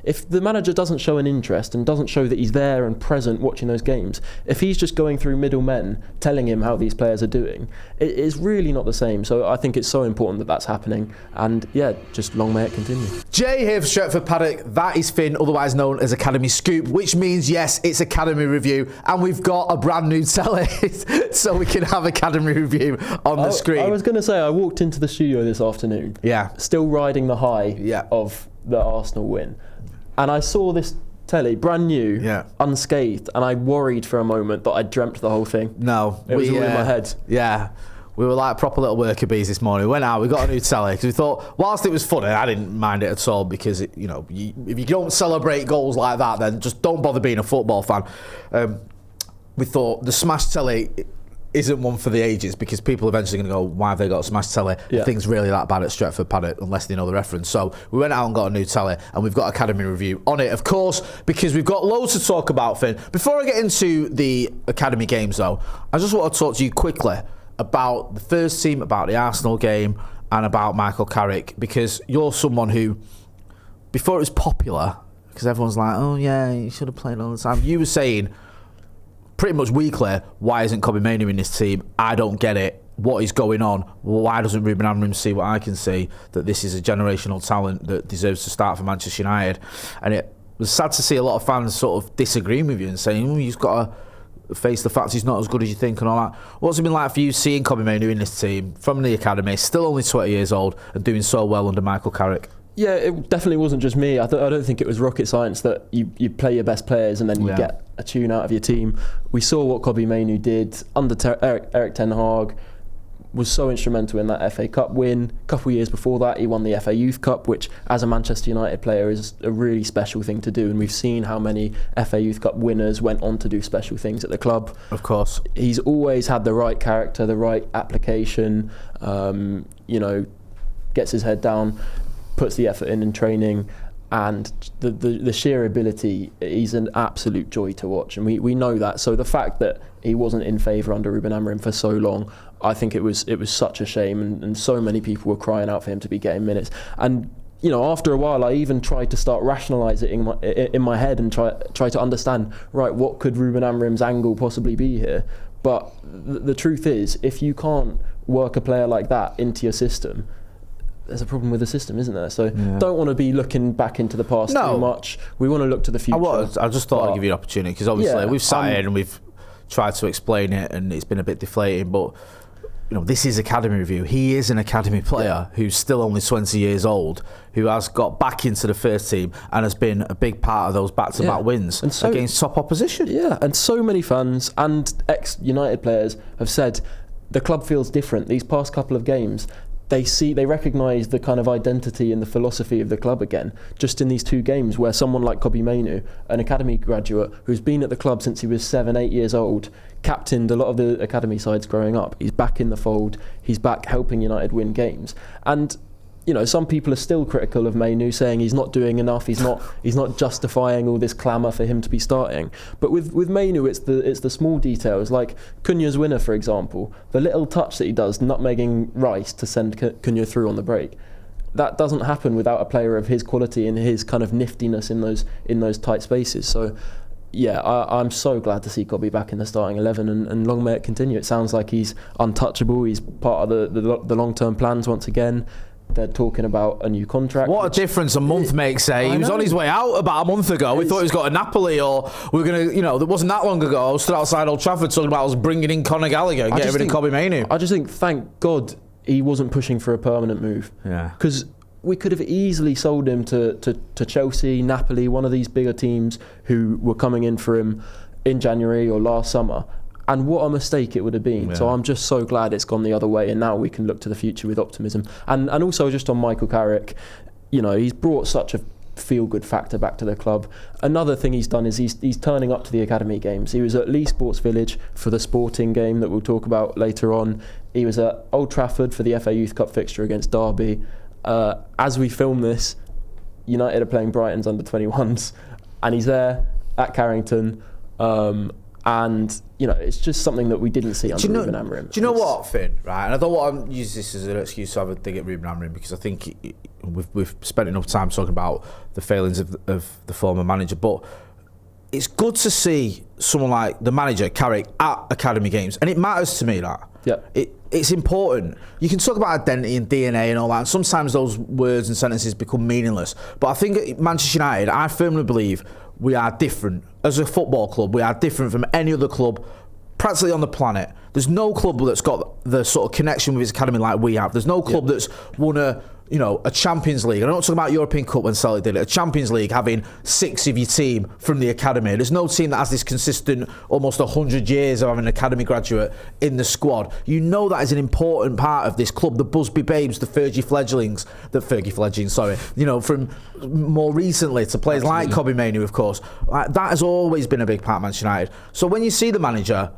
if the manager doesn't show an interest and doesn't show that he's there and present watching those games, if he's just going through middlemen telling him how these players are doing, it is really not the same. So I think it's so important that that's happening, and yeah, just long may it continue. Jay here for Stretford Paddock. That is Finn, otherwise known as Academy Scoop, which means yes, it's Academy Review, and we've got a brand new telly so we can have Academy Review on the screen. I was going to say, I walked into the studio this afternoon, still riding the high of the Arsenal win, and I saw this telly, brand new, unscathed, and I worried for a moment that I'd dreamt the whole thing. No, it was all in my head. Yeah. We were like proper little worker bees this morning. We went out, we got a new telly, because we thought, whilst it was funny, I didn't mind it at all, because, if you don't celebrate goals like that, then just don't bother being a football fan. We thought the smash telly isn't one for the ages, because people are eventually going to go, why have they got a smash telly? Yeah. Things really that bad at Stretford Paddock, unless they know the reference. So we went out and got a new telly, and we've got Academy Review on it, of course, because we've got loads to talk about, Finn. Before I get into the Academy games, though, I just want to talk to you quickly about the first team, about the Arsenal game, and about Michael Carrick, because you're someone who, before it was popular, because everyone's like, oh yeah, you should have played all the time, you were saying pretty much weekly, why isn't Mainoo in this team? I don't get it. What is going on? Why doesn't Ruben Amorim see what I can see, that this is a generational talent that deserves to start for Manchester United? And it was sad to see a lot of fans sort of disagreeing with you and saying, oh, you've got to face the fact he's not as good as you think and all that. What's it been like for you seeing Mainoo in this team from the academy, still only 20 years old and doing so well under Michael Carrick? Yeah, it definitely wasn't just me. I don't think it was rocket science that you play your best players and then you get a tune out of your team. We saw what Mainoo did under Eric Ten Hag, was so instrumental in that FA Cup win. A couple of years before that, he won the FA Youth Cup, which as a Manchester United player is a really special thing to do, and we've seen how many FA Youth Cup winners went on to do special things at the club. Of course. He's always had the right character, the right application, gets his head down, puts the effort in training, and the sheer ability, he's an absolute joy to watch, and we know that. So the fact that he wasn't in favour under Ruben Amorim for so long, I think it was such a shame, and so many people were crying out for him to be getting minutes. And after a while, I even tried to start rationalising in my head and try to understand, right, what could Ruben Amorim's angle possibly be here? But the truth is, if you can't work a player like that into your system, there's a problem with the system, isn't there? So don't want to be looking back into the past too much. We want to look to the future. I just thought I'd give you an opportunity, because obviously we've sat here and we've tried to explain it, and it's been a bit deflating, but this is Academy Review. He is an Academy player who's still only 20 years old, who has got back into the first team and has been a big part of those back-to-back wins against top opposition. Yeah, and so many fans and ex-United players have said the club feels different. These past couple of games, they recognise the kind of identity and the philosophy of the club again, just in these two games where someone like Mainoo, an academy graduate who's been at the club since he was 7-8 years old, captained a lot of the academy sides growing up. He's back in the fold, he's back helping United win games. And some people are still critical of Mainoo, saying he's not doing enough, he's not justifying all this clamour for him to be starting. But with Mainoo, it's the small details, like Cunha's winner, for example, the little touch that he does, nutmegging Rice to send Cunha through on the break. That doesn't happen without a player of his quality and his kind of niftiness in those tight spaces. So yeah, I'm so glad to see Gobby back in the starting 11, and long may it continue. It sounds like he's untouchable. He's part of the long-term plans once again. They're talking about a new contract. What a difference a month makes, eh? He was on his way out about a month ago. We thought he was going to Napoli, or we were going to, that wasn't that long ago. I was stood outside Old Trafford talking about us bringing in Conor Gallagher and getting rid of Mainoo. I just think, thank God he wasn't pushing for a permanent move. Yeah. Because we could have easily sold him to Chelsea, Napoli, one of these bigger teams who were coming in for him in January or last summer. And what a mistake it would have been. Yeah. So I'm just so glad it's gone the other way, and now we can look to the future with optimism. And also just on Michael Carrick, he's brought such a feel-good factor back to the club. Another thing he's done is he's turning up to the academy games. He was at Leigh Sports Village for the Sporting game that we'll talk about later on. He was at Old Trafford for the FA Youth Cup fixture against Derby. As we film this, United are playing Brighton's under-21s, and he's there at Carrington. And, it's just something that we didn't see under Ruben Amorim. Do you know what, Finn? Right, and I don't want to use this as an excuse to have a dig at Ruben Amorim, because I think we've spent enough time talking about the failings of the former manager, but it's good to see someone like the manager, Carrick, at academy games, and it matters to me that. Yeah. It's important. You can talk about identity and DNA and all that, and sometimes those words and sentences become meaningless. But I think at Manchester United, I firmly believe we are different. As a football club, we are different from any other club practically on the planet. There's no club that's got the sort of connection with its academy like we have. There's no club that's won a Champions League. I'm not talking about European Cup when Celtic did it. A Champions League having 6 of your team from the academy. There's no team that has this consistent, almost 100 years of having an academy graduate in the squad. You know that is an important part of this club. The Busby Babes, the Fergie Fledglings, from more recently to players like Kobbie Mainoo, of course. That has always been a big part of Manchester United. So when you see the manager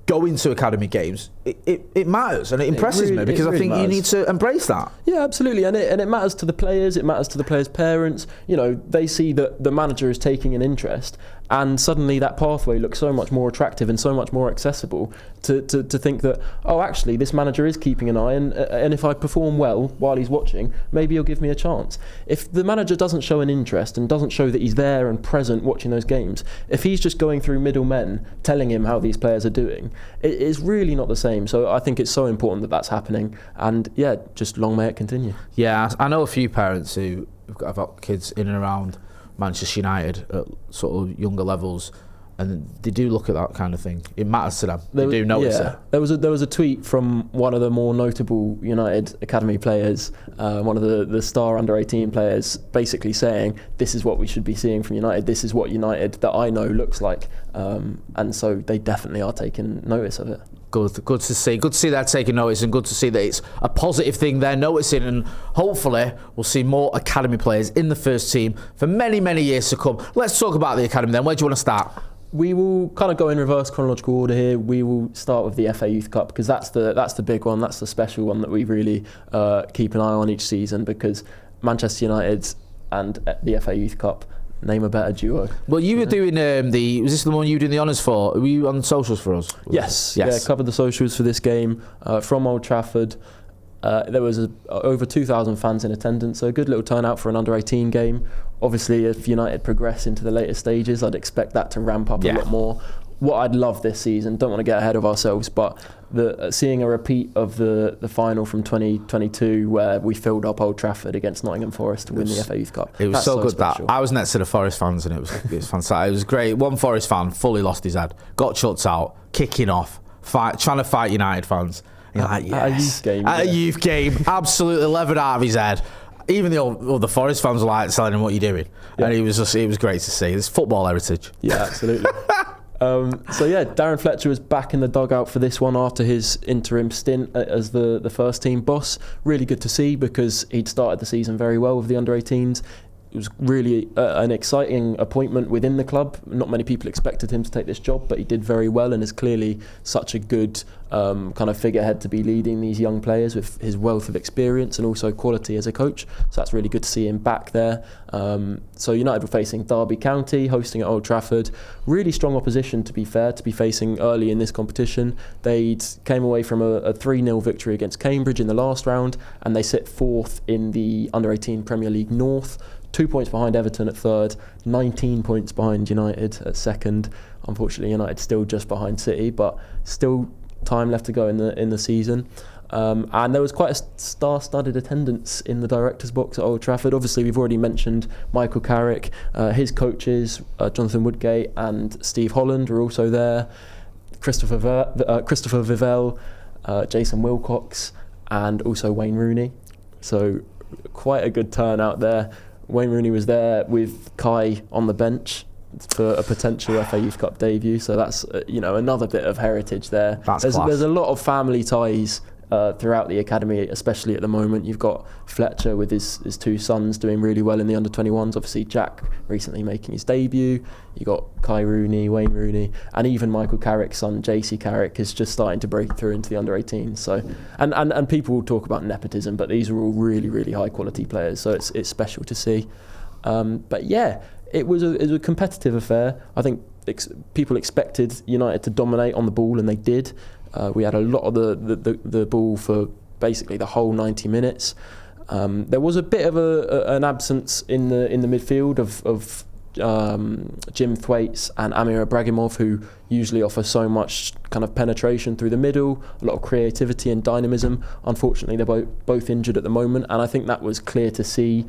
go into academy games, it matters, and it impresses me, because I think you need to embrace that. Yeah, absolutely, and it matters to the players. It matters to the players' parents. They see that the manager is taking an interest, and suddenly that pathway looks so much more attractive and so much more accessible to think that, oh, actually, this manager is keeping an eye, and if I perform well while he's watching, maybe he'll give me a chance. If the manager doesn't show an interest and doesn't show that he's there and present watching those games, if he's just going through middlemen telling him how these players are doing, it is really not the same. So I think it's so important that that's happening, and yeah, just long may it continue. Yeah, I know a few parents who have got kids in and around Manchester United at sort of younger levels, and they do look at that kind of thing. It matters to them. They do notice it. There was a tweet from one of the more notable United academy players, one of the star under-18 players, basically saying, this is what we should be seeing from United. This is what United that I know looks like. And so they definitely are taking notice of it. Good to see. Good to see they're taking notice, and good to see that it's a positive thing they're noticing, and hopefully we'll see more academy players in the first team for many, many years to come. Let's talk about the academy then. Where do you want to start? We will kind of go in reverse chronological order here. We will start with the FA Youth Cup, because that's the big one. That's the special one that we really keep an eye on each season, because Manchester United and the FA Youth Cup, name a better duo. Well, you were doing was this the one you were doing the honours for? Were you on socials for us? Yes. Yeah, covered the socials for this game from Old Trafford. There was over 2,000 fans in attendance, so a good little turnout for an under-18 game. Obviously, if United progress into the later stages, I'd expect that to ramp up a lot more. What I'd love this season, don't want to get ahead of ourselves, but seeing a repeat of the final from 2022 where we filled up Old Trafford against Nottingham Forest to win the FA Youth Cup. It was so good special. that I was next to the Forest fans, and it was fantastic. It was great. One Forest fan fully lost his head, got chucked out, kicking off, trying to fight United fans. You're like, yes. At a youth game, absolutely levered out of his head. Even the Forest fans were like telling him, what are you doing? And it was great to see. It's football heritage. Yeah, absolutely. Darren Fletcher was back in the dugout for this one after his interim stint as the first team boss. Really good to see, because he'd started the season very well with the under-18s. It was really an exciting appointment within the club. Not many people expected him to take this job, but he did very well, and is clearly such a good kind of figurehead to be leading these young players with his wealth of experience and also quality as a coach. So that's really good to see him back there. So United were facing Derby County, hosting at Old Trafford. Really strong opposition, to be fair, to be facing early in this competition. They came away from a 3-0 victory against Cambridge in the last round, and they sit 4th in the under-18 Premier League North. 2 points behind Everton at third, 19 points behind United at second. Unfortunately, United still just behind City, but still time left to go in the season. And there was quite a star-studded attendance in the director's box at Old Trafford. Obviously, we've already mentioned Michael Carrick. His coaches, Jonathan Woodgate and Steve Holland, were also there. Christopher Vivell, Jason Wilcox, and also Wayne Rooney. So quite a good turnout there. Wayne Rooney was there with Kai on the bench for a potential FA Youth Cup debut, so that's another bit of heritage there. There's a lot of family ties throughout the academy, especially at the moment. You've got Fletcher with his 2 sons doing really well in the under-21s. Obviously, Jack recently making his debut. You got Kai Rooney, Wayne Rooney, and even Michael Carrick's son, JC Carrick, is just starting to break through into the under-18s. So, and people will talk about nepotism, but these are all really, really high quality players. So it's special to see. But yeah, it was a competitive affair. I think people expected United to dominate on the ball, and they did. We had a lot of the ball for basically the whole 90 minutes. There was a bit of an absence in the midfield of Jim Thwaites and Amir Ibrahimov, who usually offer so much kind of penetration through the middle, a lot of creativity and dynamism. Unfortunately, they're both injured at the moment, and I think that was clear to see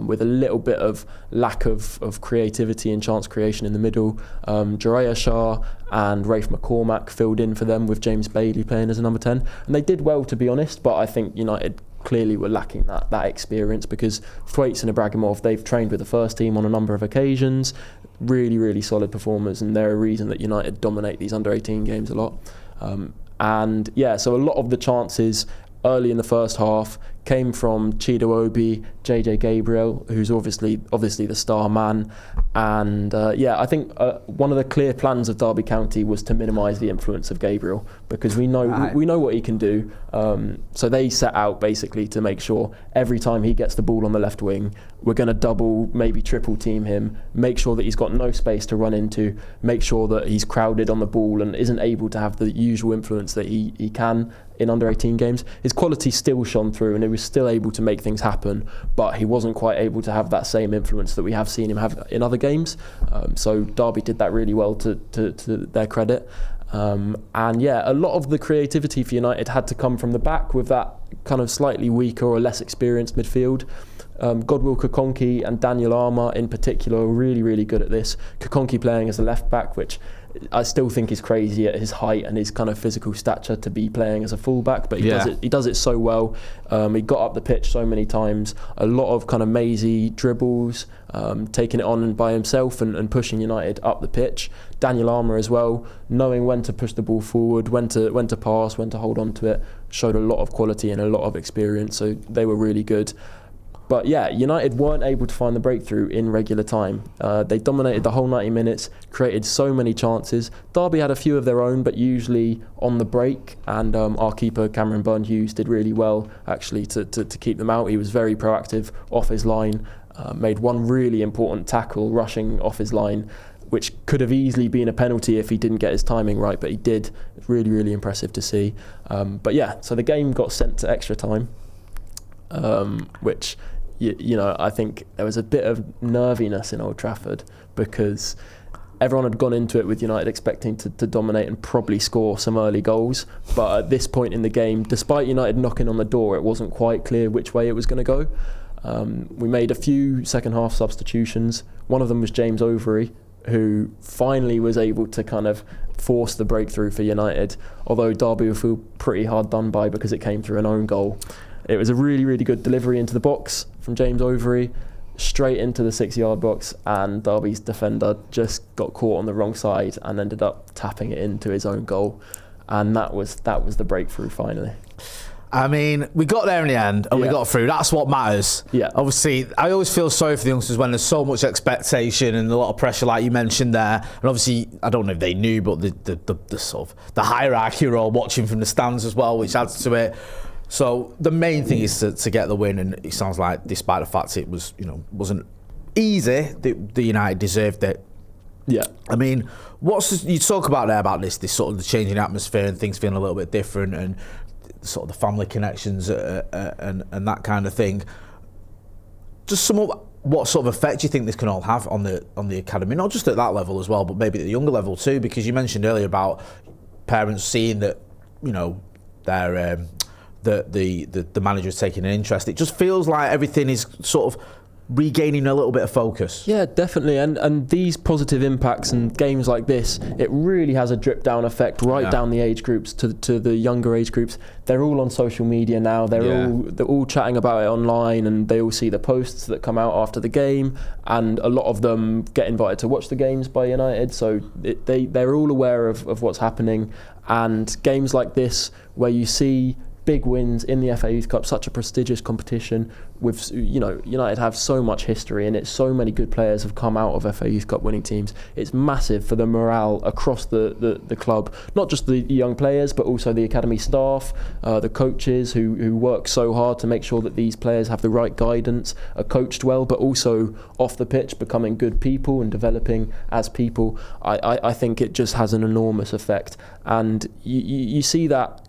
with a little bit of lack of creativity and chance creation in the middle. Jiraiya Shah and Rafe McCormack filled in for them with James Bailey playing as a number 10, and they did well, to be honest, but I think United clearly were lacking that experience, because Thwaites and Ibrahimov, they've trained with the first team on a number of occasions, really solid performers, and they're a reason that United dominate these under-18 games a lot. So a lot of the chances early in the first half came from Chido Obi, JJ Gabriel, who's obviously the star man. And I think one of the clear plans of Derby County was to minimise the influence of Gabriel, because we know what he can do. So they set out basically to make sure every time he gets the ball on the left wing, we're going to double, maybe triple team him, make sure that he's got no space to run into, make sure that he's crowded on the ball and isn't able to have the usual influence that he can in under 18 games. His quality still shone through, and he was still able to make things happen, but he wasn't quite able to have that same influence that we have seen him have in other games. So Derby did that really well to their credit. A lot of the creativity for United had to come from the back, with that kind of slightly weaker or less experienced midfield. Godwill Kokonki and Daniel Armour in particular are really good at this. Kokonki playing as a left back, which I still think is crazy at his height and his kind of physical stature to be playing as a full back, but he does it so well. He got up the pitch so many times, a lot of kind of mazy dribbles, taking it on by himself and pushing United up the pitch. Daniel Armour as well, knowing when to push the ball forward, when to pass, when to hold on to it, showed a lot of quality and a lot of experience, so they were really good. But United weren't able to find the breakthrough in regular time. They dominated the whole 90 minutes, created so many chances. Derby had a few of their own, but usually on the break, and our keeper Cameron Byrne-Hughes did really well actually to keep them out. He was very proactive off his line, made one really important tackle rushing off his line, which could have easily been a penalty if he didn't get his timing right, but he did. Really impressive to see. So the game got sent to extra time, which I think there was a bit of nerviness in Old Trafford, because everyone had gone into it with United expecting to dominate and probably score some early goals, but at this point in the game, despite United knocking on the door, it wasn't quite clear which way it was going to go. We made a few second half substitutions. One of them was James Overy, who finally was able to kind of force the breakthrough for United, although Derby will feel pretty hard done by because it came through an own goal. It was a really good delivery into the box from James Overy, straight into the 6-yard box, and Derby's defender just got caught on the wrong side and ended up tapping it into his own goal, and that was the breakthrough finally. I mean, we got there in the end, and we got through. That's what matters. Yeah. Obviously, I always feel sorry for the youngsters when there's so much expectation and a lot of pressure, like you mentioned there. And obviously, I don't know if they knew, but the sort of the hierarchy are all watching from the stands as well, which adds to it. So the main thing is to get the win, and it sounds like, despite the fact it was, wasn't easy, the United deserved it. Yeah. I mean, you talk about there about this sort of the changing atmosphere and things feeling a little bit different, and sort of the family connections and that kind of thing. Just what sort of effect do you think this can all have on the academy? Not just at that level as well, but maybe at the younger level too, because you mentioned earlier about parents seeing that, their the manager is taking an interest. It just feels like everything is sort of regaining a little bit of focus. Yeah, definitely. And these positive impacts and games like this, it really has a drip down effect down the age groups to the younger age groups. They're all on social media now. They're all chatting about it online, and they all see the posts that come out after the game, and a lot of them get invited to watch the games by United, so they're all aware of what's happening. And games like this, where you see big wins in the FA Youth Cup, such a prestigious competition. With United have so much history in it. So many good players have come out of FA Youth Cup winning teams. It's massive for the morale across the club, not just the young players, but also the academy staff, the coaches who work so hard to make sure that these players have the right guidance, are coached well, but also off the pitch becoming good people and developing as people. I think it just has an enormous effect, and you see that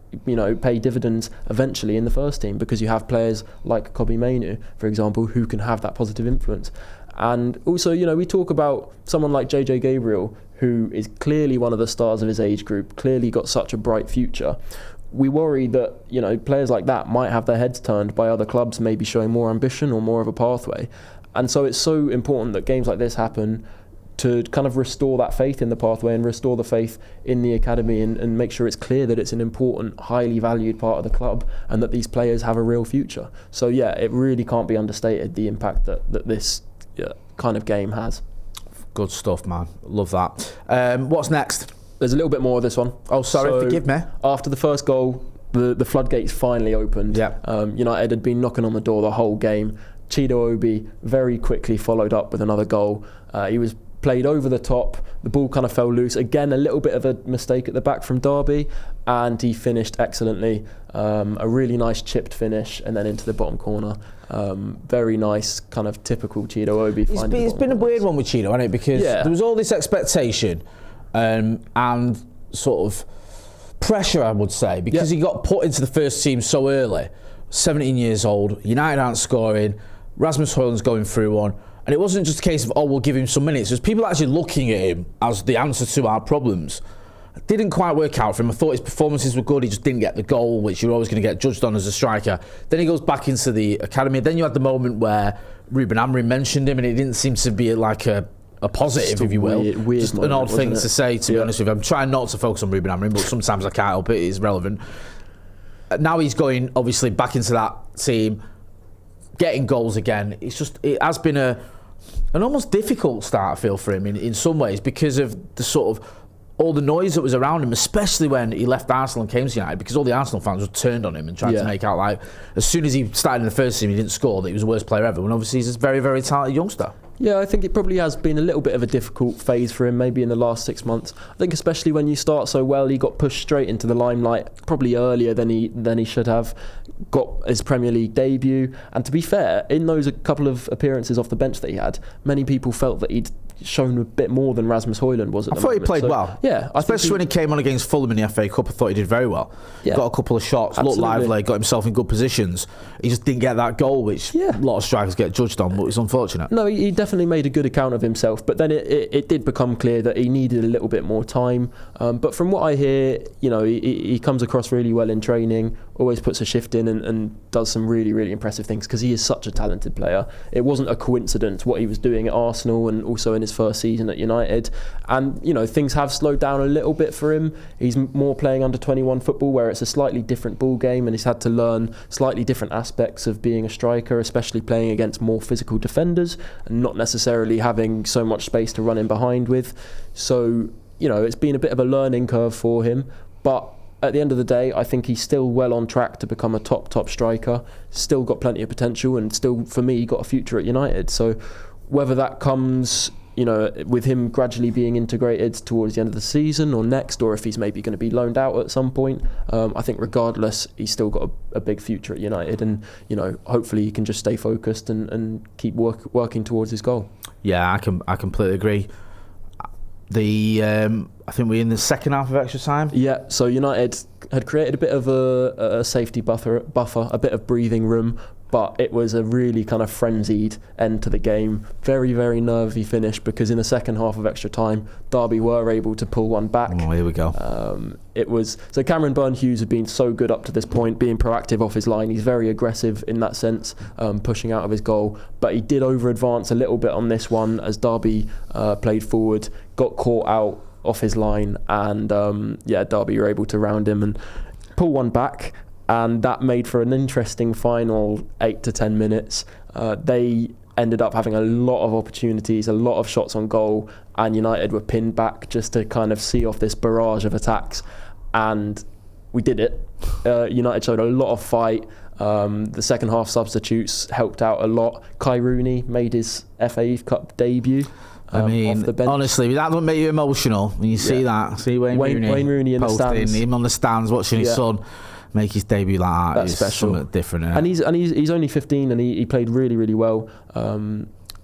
pay dividends eventually in the first team, because you have players like Kobbie Mainoo, for example, who can have that positive influence. And also, we talk about someone like JJ Gabriel, who is clearly one of the stars of his age group, clearly got such a bright future. We worry that, players like that might have their heads turned by other clubs maybe showing more ambition or more of a pathway. And so it's so important that games like this happen to kind of restore that faith in the pathway and restore the faith in the academy, and make sure it's clear that it's an important, highly valued part of the club and that these players have a real future. So yeah, it really can't be understated, the impact that this kind of game has. Good stuff, man. Love that. What's next? There's a little bit more of this one. Oh, sorry, forgive me. After the first goal, the floodgates finally opened. Yeah. United had been knocking on the door the whole game. Chido Obi very quickly followed up with another goal. He was played over the top, the ball kind of fell loose. Again, a little bit of a mistake at the back from Derby, and he finished excellently. A really nice chipped finish, and then into the bottom corner. Very nice, kind of typical Chido Obi. It's been a weird one with Chido, hasn't it? Because there was all this expectation and sort of pressure, I would say, because he got put into the first team so early. 17 years old, United aren't scoring, Rasmus Højlund's going through one. And it wasn't just a case of, we'll give him some minutes. There's people actually looking at him as the answer to our problems. It didn't quite work out for him. I thought his performances were good. He just didn't get the goal, which you're always going to get judged on as a striker. Then he goes back into the academy. Then you had the moment where Ruben Amorim mentioned him, and it didn't seem to be like a positive, if you will. Weird just moment, an odd thing it? To say, to be honest with you. I'm trying not to focus on Ruben Amorim, but sometimes I can't help it. It is relevant. Now he's going, obviously, back into that team, getting goals again. It has been an almost difficult start, I feel, for him in some ways, because of the sort of all the noise that was around him, especially when he left Arsenal and came to United, because all the Arsenal fans were turned on him and tried to make out like, as soon as he started in the first team, he didn't score, that he was the worst player ever, when obviously he's a very, very talented youngster. Yeah, I think it probably has been a little bit of a difficult phase for him, maybe in the last 6 months. I think especially when you start so well, he got pushed straight into the limelight probably earlier than he should have. Got his Premier League debut, and to be fair, in those couple of appearances off the bench that he had, many people felt that he'd shown a bit more than Rasmus Højlund was at the moment. I thought he played well. Yeah, especially when he came on against Fulham in the FA Cup. I thought he did very well. Yeah. Got a couple of shots, looked lively, got himself in good positions. He just didn't get that goal, which a lot of strikers get judged on, but it's unfortunate. No, he definitely made a good account of himself, but then it did become clear that he needed a little bit more time. But from what I hear, he comes across really well in training, always puts a shift in and does some really, really impressive things, because he is such a talented player. It wasn't a coincidence what he was doing at Arsenal and also in his first season at United. And, things have slowed down a little bit for him. He's more playing under 21 football, where it's a slightly different ball game, and he's had to learn slightly different aspects of being a striker, especially playing against more physical defenders and not necessarily having so much space to run in behind with. So, it's been a bit of a learning curve for him, but at the end of the day, I think he's still well on track to become a top striker. Still got plenty of potential, and still, for me, got a future at United. So whether that comes, with him gradually being integrated towards the end of the season or next, or if he's maybe going to be loaned out at some point, I think regardless, he's still got a big future at United, and hopefully he can just stay focused and keep working towards his goal. Yeah, I completely agree. I think we're in the second half of extra time. Yeah, so United had created a bit of a safety buffer, a bit of breathing room, but it was a really kind of frenzied end to the game. Very, very nervy finish, because in the second half of extra time, Derby were able to pull one back. Oh, here we go. So Cameron Byrne-Hughes had been so good up to this point, being proactive off his line. He's very aggressive in that sense, pushing out of his goal. But he did over-advance a little bit on this one as Derby played forward, got caught out off his line, and Derby were able to round him and pull one back. And that made for an interesting final 8 to 10 minutes. They ended up having a lot of opportunities, a lot of shots on goal, and United were pinned back just to kind of see off this barrage of attacks. And we did it. United showed a lot of fight. The second half substitutes helped out a lot. Kai Rooney made his FA Youth Cup debut. I mean, off the bench. honestly, that doesn't make you emotional when you see that. See Wayne Rooney in the stands. Him on the stands watching his son make his debut like that. That's special. Something different. And he's only 15 and he played really, really well.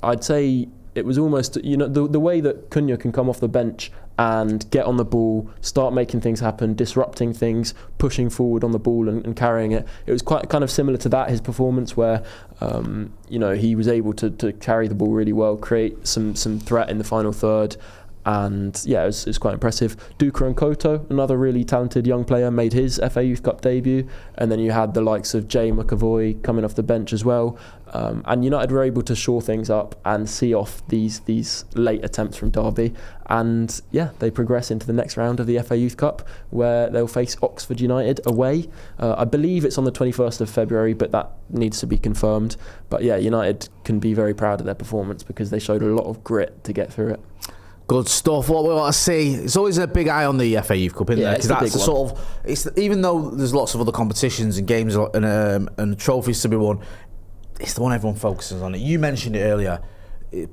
I'd say it was almost, the way that Cunha can come off the bench and get on the ball, start making things happen, disrupting things, pushing forward on the ball and carrying it. It was quite kind of similar to that, his performance, where he was able to carry the ball really well, create some threat in the final third. And yeah, it was quite impressive. Duka and Koto, another really talented young player, made his FA Youth Cup debut. And then you had the likes of Jay McAvoy coming off the bench as well. And United were able to shore things up and see off these late attempts from Derby. And yeah, they progress into the next round of the FA Youth Cup, where they'll face Oxford United away. I believe it's on the 21st of February, but that needs to be confirmed. But yeah, United can be very proud of their performance because they showed a lot of grit to get through it. Good stuff. What we want to see, it's always a big eye on the FA Youth Cup, isn't there? Because that's the sort of, it's even though there's lots of other competitions and games and trophies to be won, it's the one everyone focuses on. You mentioned it earlier.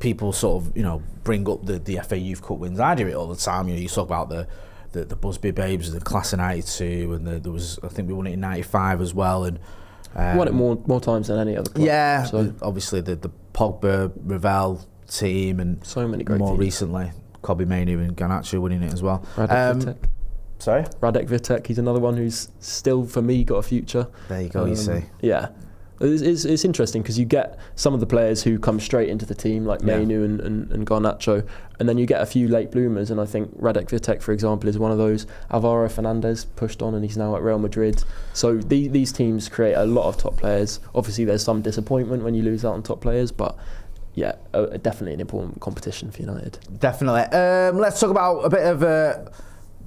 People sort of bring up the FA Youth Cup wins. I do it all the time. You talk about the Busby Babes, the class in '92, and there was, I think we won it in '95 as well, and won it more times than any other club. Yeah, so obviously the Pogba, Ravel team, and so many great more teams. Recently, Kobe Mainoo and Garnacho winning it as well. Radek Vitek, he's another one who's still, for me, got a future. There you go, you see. Yeah. It's interesting because you get some of the players who come straight into the team, like Mainoo and Garnacho, and then you get a few late bloomers, and I think Radek Vitek, for example, is one of those. Alvaro Fernandez pushed on and he's now at Real Madrid. So these teams create a lot of top players. Obviously there's some disappointment when you lose out on top players, but yeah, definitely an important competition for United. Definitely. Let's talk about a bit of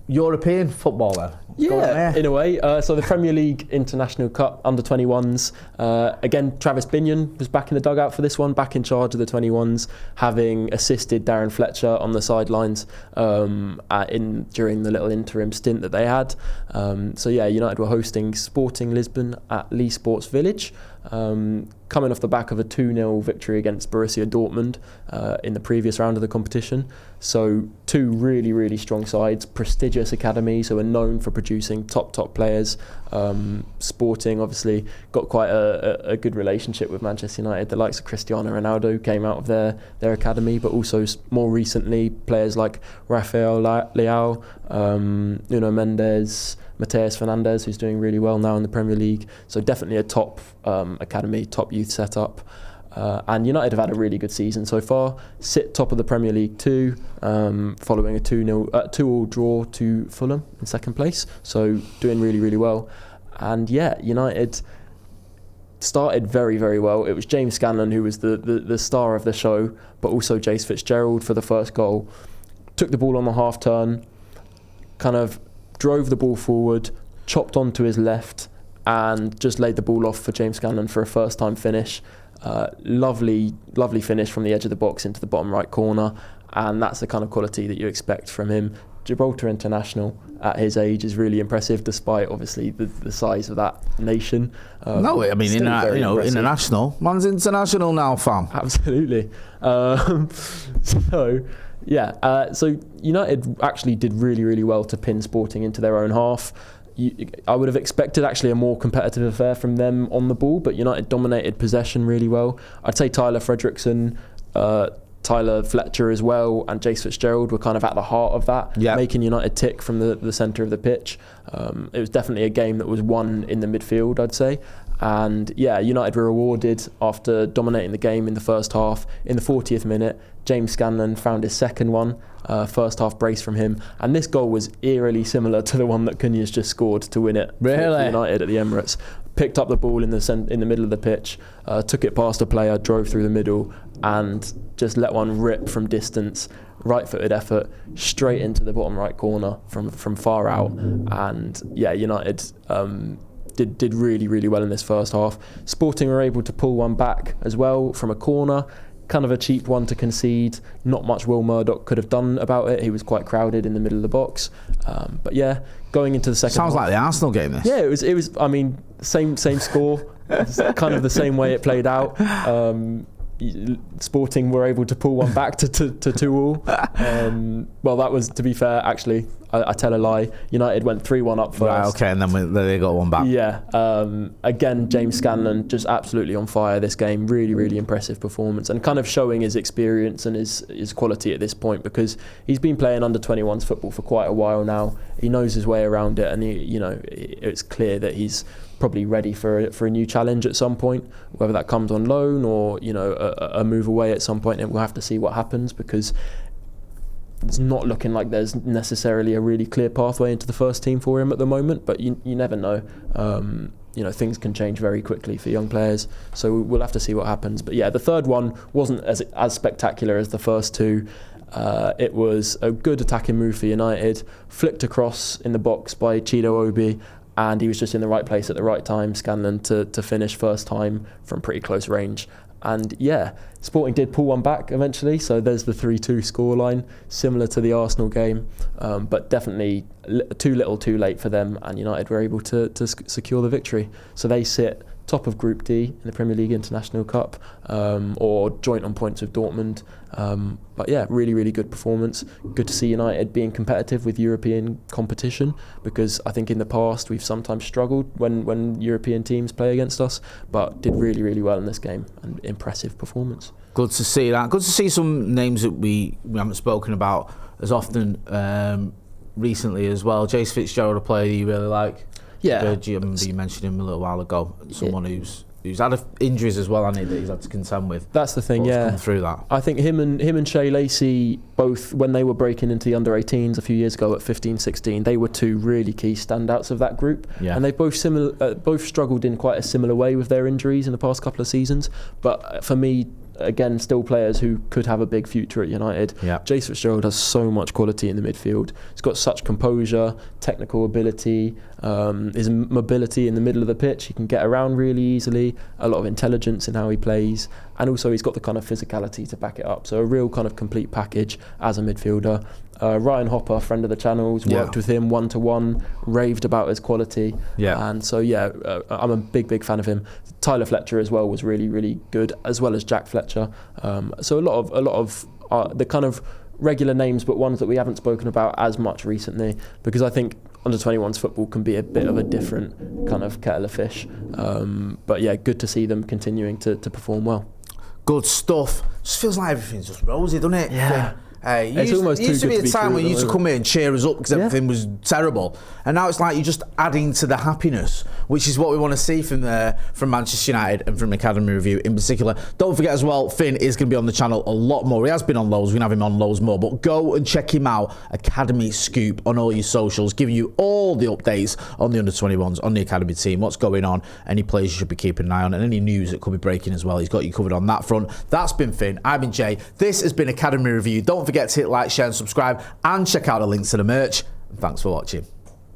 European football then. Yeah, in a way. So the Premier League International Cup under-21s. Again, Travis Binion was back in the dugout for this one, back in charge of the 21s, having assisted Darren Fletcher on the sidelines during the little interim stint that they had. So yeah, United were hosting Sporting Lisbon at Lee Sports Village, coming off the back of a 2-0 victory against Borussia Dortmund in the previous round of the competition. So two really, really strong sides, prestigious academies who are known for producing top players. Sporting obviously got quite a good relationship with Manchester United. The likes of Cristiano Ronaldo came out of their academy, but also more recently players like Rafael Leao, Nuno Mendes, Mateus Fernandes, who's doing really well now in the Premier League. So definitely a top academy, top youth setup. And United have had a really good season so far. Sit top of the Premier League too, following a 2-2 draw to Fulham in second place. So doing really, really well. And yeah, United started very, very well. It was James Scanlon who was the star of the show, but also Jace Fitzgerald for the first goal. Took the ball on the half turn, kind of drove the ball forward, chopped onto his left, and just laid the ball off for James Scanlon for a first time finish. Lovely finish from the edge of the box into the bottom right corner, and that's the kind of quality that you expect from him. Gibraltar international at his age is really impressive, despite obviously the size of that nation. No, I mean international. Man's international now, fam. Absolutely. So United actually did really, really well to pin Sporting into their own half. I would have expected actually a more competitive affair from them on the ball, but United dominated possession really well. I'd say Tyler Fredrickson, Tyler Fletcher as well, and Jace Fitzgerald were kind of at the heart of that, making United tick from the centre of the pitch. It was definitely a game that was won in the midfield, I'd say. And yeah, United were rewarded after dominating the game in the first half. In the 40th minute, James Scanlon found his second one, first half brace from him. And this goal was eerily similar to the one that Cunha's just scored to win it for United at the Emirates. Picked up the ball in the middle of the pitch, took it past a player, drove through the middle, and just let one rip from distance. Right-footed effort, straight into the bottom right corner from far out. And yeah, United did really, really well in this first half. Sporting were able to pull one back as well from a corner, kind of a cheap one to concede. Not much Will Murdoch could have done about it. He was quite crowded in the middle of the box. But yeah, going into the second Sounds half, like the Arsenal game, this. Yeah, it was. I mean, same score. It's kind of the same way it played out. Sporting were able to pull one back to 2-2. Well, that was, to be fair, actually, I tell a lie. United went 3-1 up first. Right, okay, and then they got one back. Yeah. Again, James Scanlon just absolutely on fire this game. Really, really impressive performance, and kind of showing his experience and his quality at this point, because he's been playing under 21s football for quite a while now. He knows his way around it, and it's clear that he's probably ready for a new challenge at some point, whether that comes on loan or a move away at some point. And we'll have to see what happens, because it's not looking like there's necessarily a really clear pathway into the first team for him at the moment, but you never know. Things can change very quickly for young players, so we'll have to see what happens. But yeah, the third one wasn't as spectacular as the first two. It was a good attacking move for United, flicked across in the box by Chido Obi, and he was just in the right place at the right time, Scanlon, to finish first time from pretty close range. And yeah, Sporting did pull one back eventually, so there's the 3-2 scoreline, similar to the Arsenal game, but definitely too little too late for them, and United were able to secure the victory. So they sit top of Group D in the Premier League International Cup, or joint on points with Dortmund. But yeah, really, really good performance. Good to see United being competitive with European competition, because I think in the past we've sometimes struggled when European teams play against us, but did really, really well in this game, and impressive performance. Good to see that. Good to see some names that we haven't spoken about as often recently as well. Jace Fitzgerald, a player you really like. Yeah, I remember you mentioned him a little while ago. Someone who's had injuries as well, hasn't he, that he's had to contend with. That's the thing, yeah. Come through that. I think him and Shea Lacey, both when they were breaking into the under-18s a few years ago at 15-16, they were two really key standouts of that group. Yeah. And they both struggled in quite a similar way with their injuries in the past couple of seasons. But for me, again, still players who could have a big future at United. Yeah. Jace Fitzgerald has so much quality in the midfield. He's got such composure, technical ability, his mobility in the middle of the pitch. He can get around really easily, a lot of intelligence in how he plays, and also he's got the kind of physicality to back it up. So a real kind of complete package as a midfielder. Ryan Hopper, friend of the channel's, worked with him one-to-one, raved about his quality. Yeah. And so I'm a big fan of him. Tyler Fletcher as well was really, really good, as well as Jack Fletcher. So a lot of the kind of regular names, but ones that we haven't spoken about as much recently, because I think under-21s football can be a bit of a different kind of kettle of fish. But yeah, good to see them continuing to perform well. Good stuff. Just feels like everything's just rosy, doesn't it? Yeah. It used to be a time when you used to come here and cheer us up because everything was terrible, and now it's like you're just adding to the happiness, which is what we want to see from Manchester United and from Academy Review in particular. Don't forget as well, Finn is going to be on the channel a lot more. He has been on loads, we're going to have him on loads more, but go and check him out, Academy Scoop, on all your socials, giving you all the updates on the under-21s, on the Academy team, what's going on, any players you should be keeping an eye on, and any news that could be breaking as well. He's got you covered on that front. That's been Finn, I've been Jay. This has been Academy Review. Don't forget to hit like, share and subscribe, and check out the links to the merch. And thanks for watching.